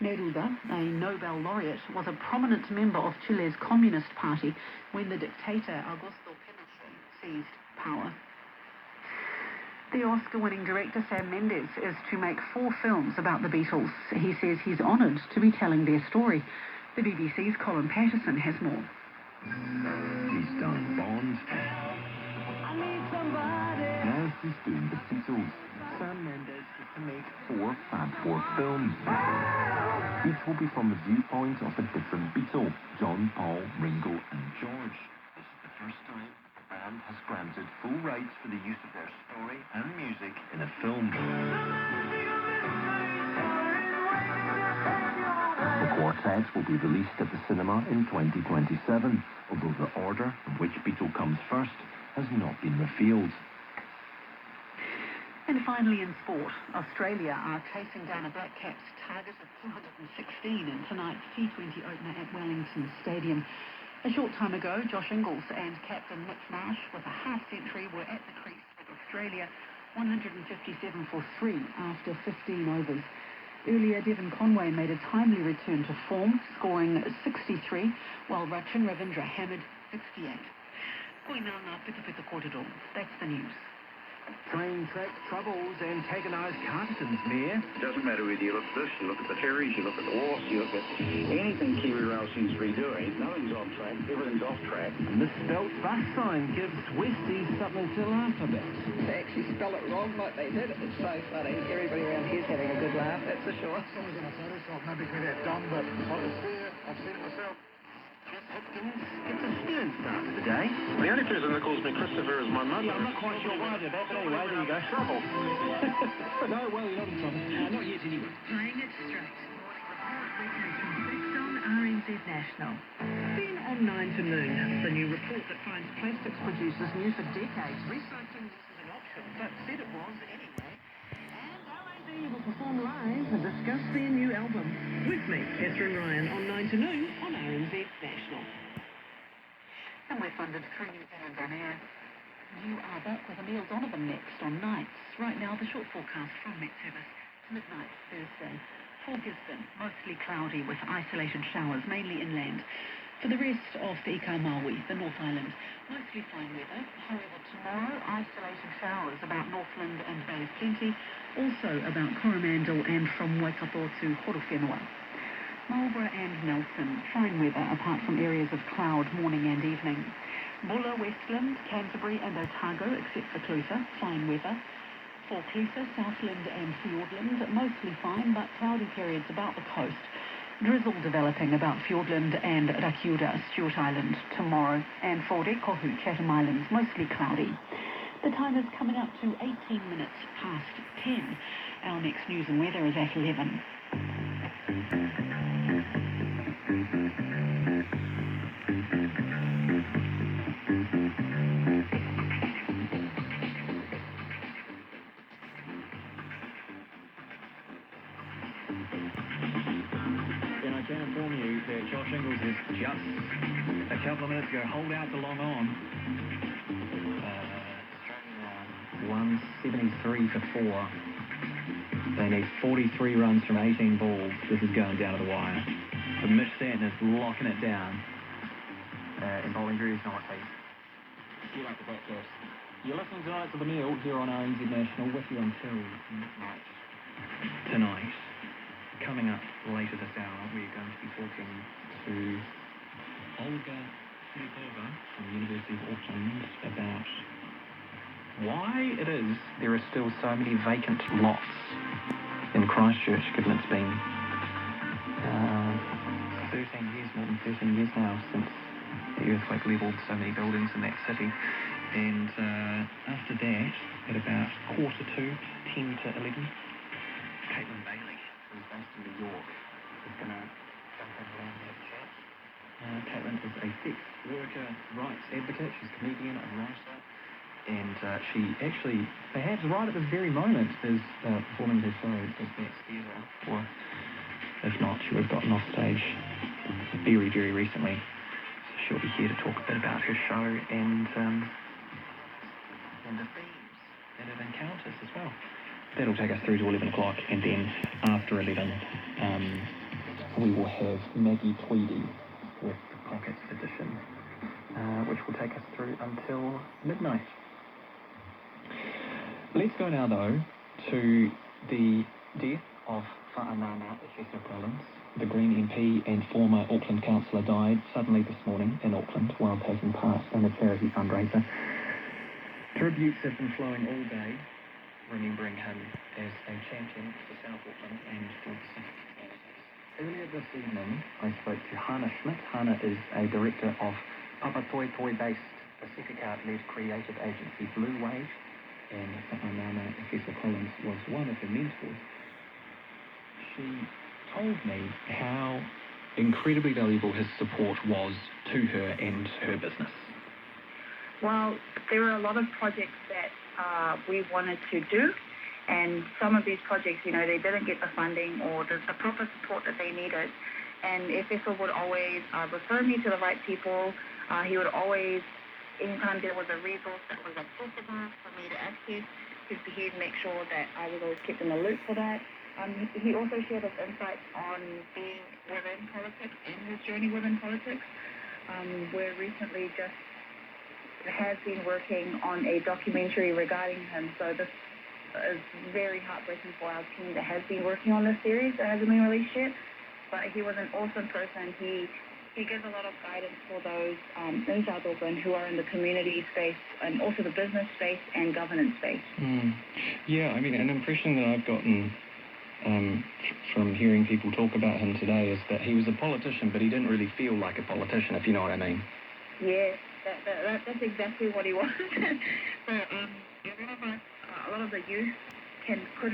Neruda, a Nobel laureate, was a prominent member of Chile's Communist Party when the dictator Augusto Pinochet seized power. The Oscar-winning director Sam Mendes is to make 4 films about the Beatles. He says he's honoured to be telling their story. The BBC's Colin Patterson has more. He's done Bond. Now he's doing the Beatles. Sam Mendes is to make 4 Fab Four films. Each will be from the viewpoint of a different Beatle: John, Paul, Ringo and George. This is the first time the band has granted full rights for the use of their story and music in a film. The quartet will be released at the cinema in 2027, although the order in which Beatle comes first has not been revealed. And finally in sport, Australia are chasing down a Black Caps target of 216 in tonight's T20 opener at Wellington Stadium. A short time ago, Josh Ingles and captain Mitch Marsh, with a half-century, were at the crease with Australia 157 for 3 after 15 overs. Earlier, Devon Conway made a timely return to form, scoring 63, while Rachin Ravindra hammered 68. That's the news. Train track troubles antagonise Carterton's mare. It doesn't matter whether you look at this, you look at the ferries, you look at the wharfs, you look at anything Kiwi Rail seems to be doing. Nothing's on track, everything's off track. Misspelt bus sign gives Westies something to laugh about. They actually spell it wrong like they did. It's so funny. Everybody around here's having a good laugh, that's for sure. Someone's in a Photoshop, maybe for that done, but I was there, I've seen it myself. Hopkins gets a student start for the day. The only person that calls me Christopher is my mother. Yeah, I'm not quite sure why I did that, but anyway, there you go. Trouble. No, well, you're not in trouble. Not yet, anyway. Playing it straight. Next on RNZ National. Then on 9 to noon, the new report that finds plastics producers knew for decades recycling isn't an option, but said it was anyway. And RNZ will perform live and discuss their new album. With me, Esther and Ryan, on 9 to noon on RNZ National. And we're funded through New Zealand on air. You are back with Emile Donovan next on Nights. Right now, the short forecast from Met Service to midnight Thursday. For Gisborne, mostly cloudy with isolated showers, mainly inland. For the rest of the Ikamawi, the North Island, mostly fine weather. However, tomorrow, isolated showers about Northland and Bay of Plenty, also about Coromandel and from Waikato to Horowhenua. Marlborough and Nelson, fine weather apart from areas of cloud morning and evening. Bulla, Westland, Canterbury and Otago, except for Clutha, fine weather. For Clutha, Southland and Fiordland, mostly fine but cloudy periods about the coast. Drizzle developing about Fiordland and Rakiura, Stewart Island tomorrow. And for Rekohu, Chatham Islands, mostly cloudy. The time is coming up to 18 minutes past 10. Our next news and weather is at 11. I can inform you that Josh Ingles is just a couple of minutes ago holed out to long on. 173 for 4. They need 43 runs from 18 balls. This is going down to the wire. But Mitch Stanton is locking it down. In bowling duties, not please. You like the broadcast. You're listening tonight to the meal here on RNZ National with you until midnight. Tonight, coming up later this hour, we're going to be talking to Olga Filipova from the University of Auckland about why it is there are still so many vacant lots in Christchurch, given it's been 13 years, more than 13 years now, since the earthquake levelled so many buildings in that city. And after that, at about 11:45, 10 to 11, Caitlin Bailey, who's based in New York, is going to jump in around that chat. Caitlin is a sex worker rights advocate. She's a comedian and writer. And she actually, perhaps right at this very moment, is performing her show at Bats Theatre. Or if not, she would have gotten off stage very, very recently. So she'll be here to talk a bit about her show and the themes that it encounters as well. That'll take us through to 11 o'clock, and then after 11, we will have Maggie Tweedy with the Pockets edition, which will take us through until midnight. Let's go now, though, to the death of Whaanana Efeso Collins. The Green MP and former Auckland councillor died suddenly this morning in Auckland while taking part in a charity fundraiser. Tributes have been flowing all day, remembering him as a champion for South Auckland and for Pacific politics. Earlier this evening, I spoke to Hannah Schmidt. Hannah is a director of Papatoetoe-based Pacific-led creative agency Blue Wave, and Whaanana Efeso Collins was one of her mentors. She told me how incredibly valuable his support was to her and her business. Well, there were a lot of projects that we wanted to do, and some of these projects, they didn't get the funding or the proper support that they needed. And Efeso would always refer me to the right people. He would always, anytime there was a resource that was accessible for me to access, he'd make sure that I was always kept in the loop for that. He also shared his insights on being within politics and his journey within politics. We're recently just has been working on a documentary regarding him, so this is very heartbreaking for our team that has been working on this series that hasn't been released yet. But he was an awesome person. He gives a lot of guidance for those in South Auckland who are in the community space and also the business space and governance space. Yeah, I mean, an impression that I've gotten from hearing people talk about him today is that he was a politician, but he didn't really feel like a politician, if you know what I mean. Yeah, that's exactly what he was. So a lot of the youth couldn't